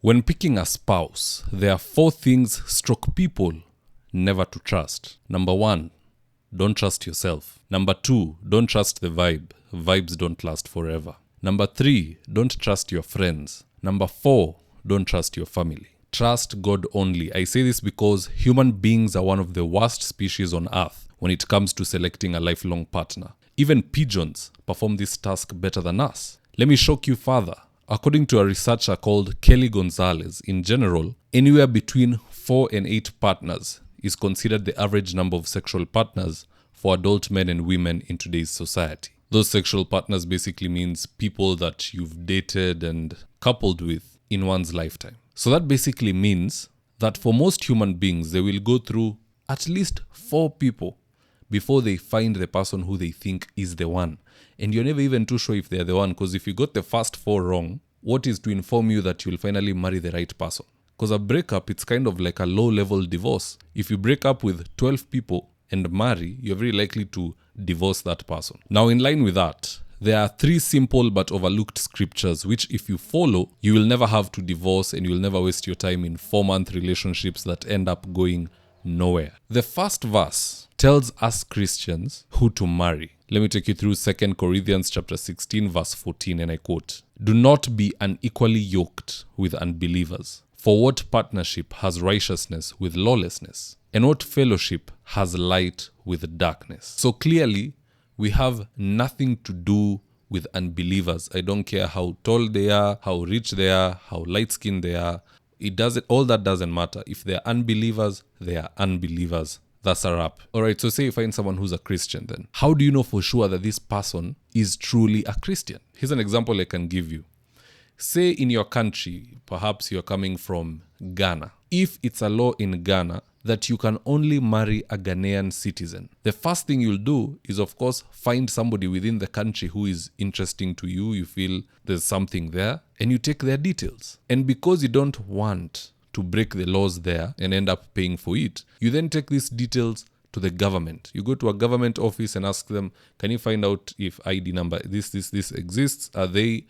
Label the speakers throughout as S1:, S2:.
S1: When picking a spouse, there are 4 things stroke people never to trust. Number 1, don't trust yourself. Number 2, don't trust the vibe. Vibes don't last forever. Number 3, don't trust your friends. Number 4, don't trust your family. Trust God only. I say this because human beings are one of the worst species on earth when it comes to selecting a lifelong partner. Even pigeons perform this task better than us. Let me shock you further. According to a researcher called Kelly Gonzalez, in general, anywhere between 4 and 8 partners is considered the average number of sexual partners for adult men and women in today's society. Those sexual partners basically means people that you've dated and coupled with in one's lifetime. So that basically means that for most human beings, they will go through at least 4 people before they find the person who they think is the one. And you're never even too sure if they're the one, because if you got the first 4 wrong, what is to inform you that you'll finally marry the right person? Because a breakup, it's kind of like a low-level divorce. If you break up with 12 people and marry, you're very likely to divorce that person. Now, in line with that, there are 3 simple but overlooked scriptures which if you follow, you will never have to divorce and you will never waste your time in 4-month relationships that end up going nowhere. The first verse tells us Christians who to marry. Let me take you through 2 Corinthians chapter 16 verse 14, and I quote, "Do not be unequally yoked with unbelievers. For what partnership has righteousness with lawlessness? And what fellowship has light with darkness?" So clearly, we have nothing to do with unbelievers. I don't care how tall they are, how rich they are, how light-skinned they are. All that doesn't matter. If they're unbelievers, they are unbelievers. That's a wrap. Alright, so say you find someone who's a Christian then. How do you know for sure that this person is truly a Christian? Here's an example I can give you. Say in your country, perhaps you're coming from Ghana. If it's a law in Ghana that you can only marry a Ghanaian citizen, the first thing you'll do is, of course, find somebody within the country who is interesting to you. You feel there's something there, and you take their details. And because you don't want to break the laws there and end up paying for it, you then take these details to the government. You go to a government office and ask them, can you find out if ID number this exists? Are they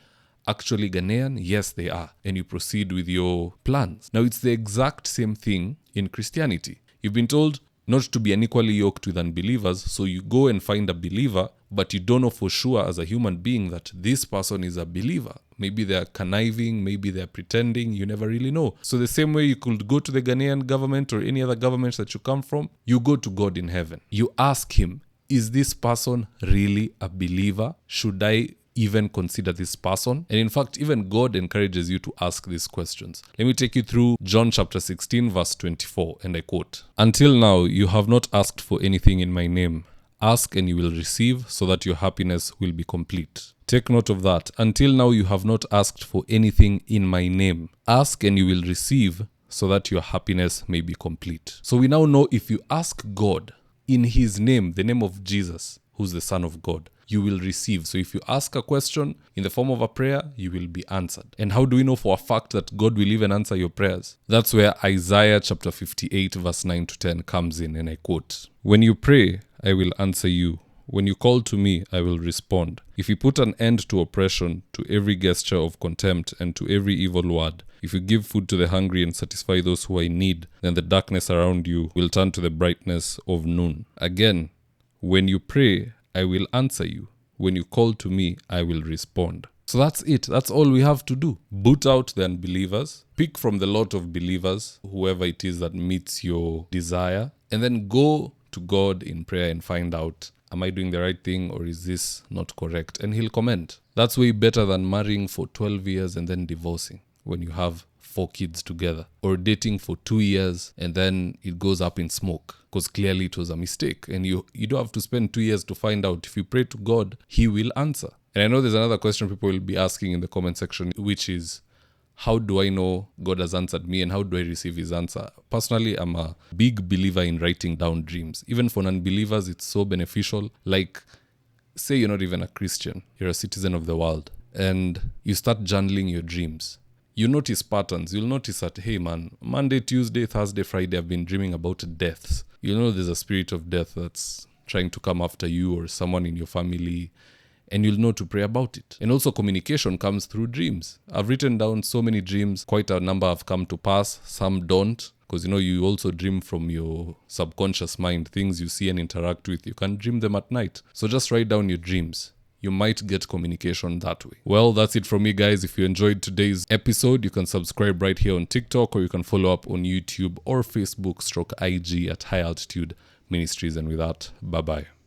S1: actually Ghanaian? Yes, they are. And you proceed with your plans. Now, it's the exact same thing in Christianity. You've been told not to be unequally yoked with unbelievers, so you go and find a believer, but you don't know for sure as a human being that this person is a believer. Maybe they're conniving, maybe they're pretending, you never really know. So the same way you could go to the Ghanaian government or any other government that you come from, you go to God in heaven. You ask him, is this person really a believer? Should I even consider this person? And in fact, even God encourages you to ask these questions. Let me take you through John chapter 16 verse 24, and I quote, "Until now you have not asked for anything in my name. Ask and you will receive, so that your happiness will be complete." Take note of that. Until now you have not asked for anything in my name. Ask and you will receive, so that your happiness may be complete. So we now know if you ask God in his name, the name of Jesus, who's the Son of God, you will receive. So if you ask a question in the form of a prayer, you will be answered. And how do we know for a fact that God will even answer your prayers? That's where Isaiah chapter 58 verse 9 to 10 comes in, and I quote, "When you pray, I will answer you. When you call to me, I will respond. If you put an end to oppression, to every gesture of contempt, and to every evil word, if you give food to the hungry and satisfy those who are in need, then the darkness around you will turn to the brightness of noon." Again, when you pray, I will answer you. When you call to me, I will respond. So that's it. That's all we have to do. Boot out the unbelievers. Pick from the lot of believers, whoever it is that meets your desire, and then go to God in prayer and find out, am I doing the right thing or is this not correct? And he'll comment. That's way better than marrying for 12 years and then divorcing when you have 4 kids together, or dating for 2 years and then it goes up in smoke because clearly it was a mistake. And you don't have to spend 2 years to find out. If you pray to God, he will answer. And I know there's another question people will be asking in the comment section, which is, how do I know God has answered me and how do I receive his answer? Personally, I'm a big believer in writing down dreams. Even for non-believers, it's so beneficial. Like, say you're not even a Christian, you're a citizen of the world, and you start journaling your dreams. You notice patterns. You'll notice that, hey man, Monday, Tuesday, Thursday, Friday, I've been dreaming about deaths. You'll know there's a spirit of death that's trying to come after you or someone in your family. and you'll know to pray about it. And also communication comes through dreams. I've written down so many dreams, quite a number have come to pass, some don't. Because you also dream from your subconscious mind, things you see and interact with. You can dream them at night. So just write down your dreams. You might get communication that way. Well, that's it from me, guys. If you enjoyed today's episode, you can subscribe right here on TikTok, or you can follow up on YouTube or Facebook/IG at High Altitude Ministries. And with that, bye-bye.